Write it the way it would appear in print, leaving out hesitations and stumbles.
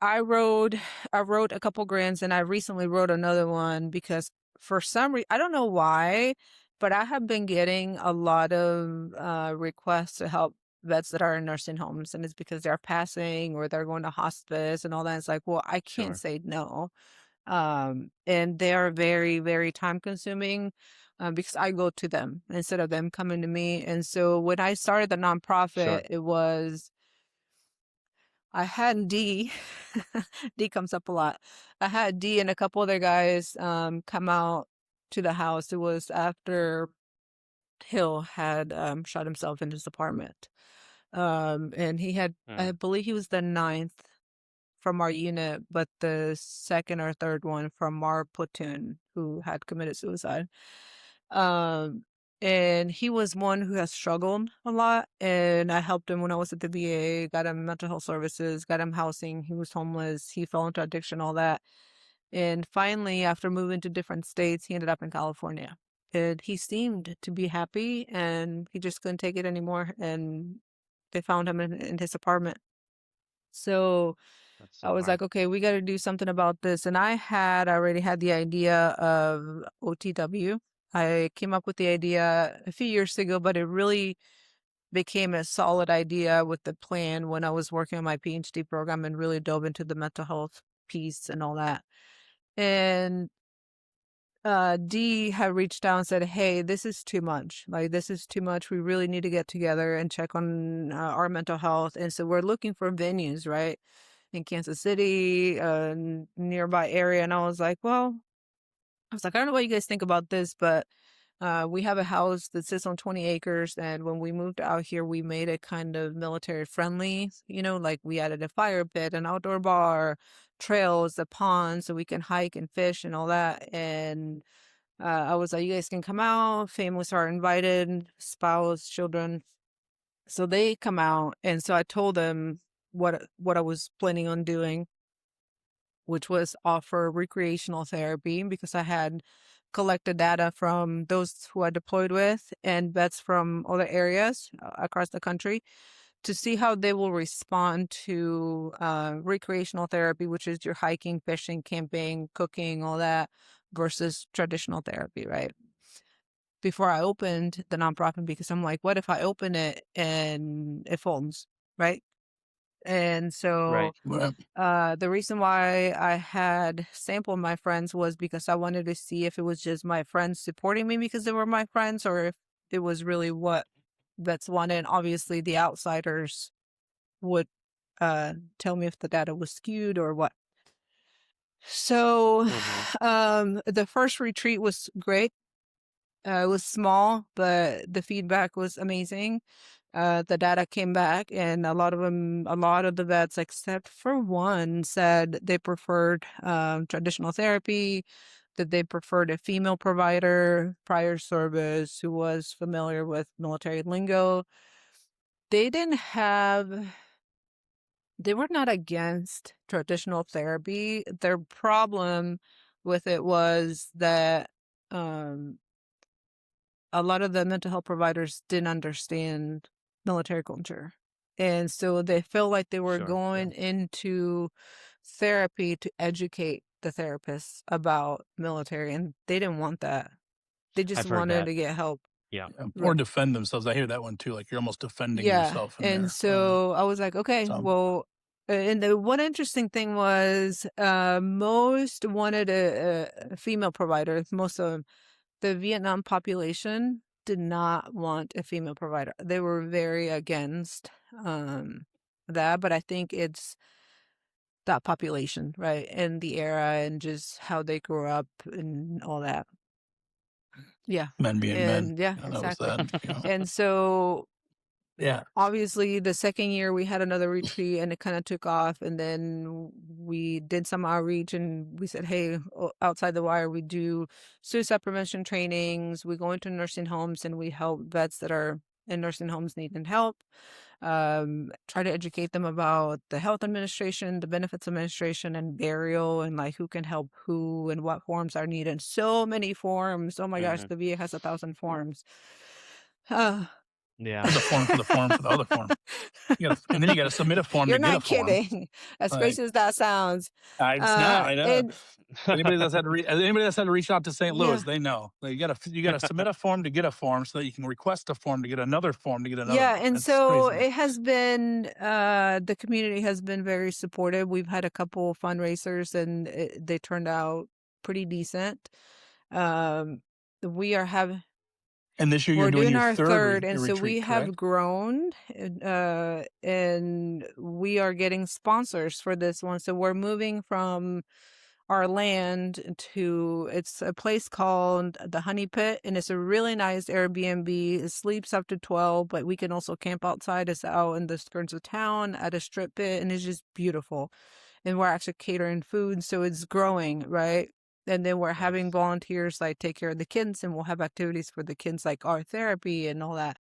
I wrote a couple grants, and I recently wrote another one because for some reason, I don't know why, but I have been getting a lot of requests to help vets that are in nursing homes, and it's because they're passing or they're going to hospice and all that. It's like, well, I can't Sure. say no. And they are very, very time consuming because I go to them instead of them coming to me. And so when I started the nonprofit, Sure. it was I had D. D comes up a lot. I had D and a couple other guys come out to the house. It was after Hill had shot himself in his apartment. And he had, I Mm. believe he was the ninth from our unit, but the second or third one from our platoon who had committed suicide. Um, and he was one who has struggled a lot. And I helped him when I was at the VA, got him mental health services, got him housing. He was homeless. He fell into addiction, all that. And finally, after moving to different states, he ended up in California. And he seemed to be happy and he just couldn't take it anymore. And they found him in his apartment. So That's I so was hard. like, okay, we got to do something about this. And I had already had the idea of OTW. I came up with the idea a few years ago, but it really became a solid idea with the plan when I was working on my PhD program and really dove into the mental health piece and all that. And D had reached out and said, "Hey, this is too much. Like, this is too much. We really need to get together and check on our mental health." And so we're looking for venues, right, in Kansas City, nearby area. And I was like, well, I don't know what you guys think about this, but we have a house that sits on 20 acres. And when we moved out here, we made it kind of military friendly. Like we added a fire pit, an outdoor bar, trails, a pond, so we can hike and fish and all that. And I was like, you guys can come out. Families are invited, spouse, children. So they come out. And so I told them what I was planning on doing, which was offer recreational therapy because I had collected data from those who I deployed with and vets from other areas across the country to see how they will respond to recreational therapy, which is your hiking, fishing, camping, cooking, all that, versus traditional therapy, right? Before I opened the nonprofit, because I'm like, what if I open it and it folds, right? And so Right. Well, the reason why I had sampled my friends was because I wanted to see if it was just my friends supporting me because they were my friends or if it was really what vets wanted. And obviously, the outsiders would tell me if the data was skewed or what. So Mm-hmm. the first retreat was great. It was small, but the feedback was amazing. The data came back, and a lot of the vets, except for one, said they preferred traditional therapy, that they preferred a female provider, prior service, who was familiar with military lingo. They didn't have, they were not against traditional therapy. Their problem with it was that um, a lot of the mental health providers didn't understand military culture. And so they felt like they were Sure. Yeah. going into therapy to educate the therapists about military, and they didn't want that. They just I've heard wanted that. to get help. Yeah. yeah, Right. or defend themselves. I hear that one too. Like you're almost defending Yeah. yourself in And there. so I was like, okay, So well, and the one interesting thing was most wanted a female provider, most of them. The Vietnam population did not want a female provider. They were very against um, that, but I think it's that population, right? And the era and just how they grew up and all that. Yeah. men being men, And yeah, that was exactly. that. And so Yeah, obviously the second year we had another retreat and it kind of took off, and then we did some outreach and we said, hey, outside the wire, we do suicide prevention trainings, we go into nursing homes and we help vets that are in nursing homes needing help, try to educate them about the health administration, the benefits administration, and burial, and like who can help who and what forms are needed. So many forms. Oh my gosh, Mm-hmm. the VA has 1,000 forms. for Yeah. the form for the form for the other form. You gotta and then you gotta submit a form to You're get a not form. kidding. As Like, crazy as that sounds. it's not, I know. And Anybody that's had to reach out to St. yeah. Louis, they know. Like, you gotta submit a form to get a form so that you can request a form to get another form to get another Yeah, one. and It's so crazy. it has been the community has been very supportive. We've had a couple fundraisers and they turned out pretty decent. Um we are having And this year you're we're doing doing your our 3rd third, and so we retreat, have correct? grown, and we are getting sponsors for this one. So we're moving from our land to it's a place called the Honey Pit, and it's a really nice Airbnb. It sleeps up to 12, but we can also camp outside. It's out in the skirts of town at a strip pit, and it's just beautiful. And we're actually catering food, so it's growing, right? And then we're having Nice. volunteers like take care of the kids, and we'll have activities for the kids like art therapy and all that.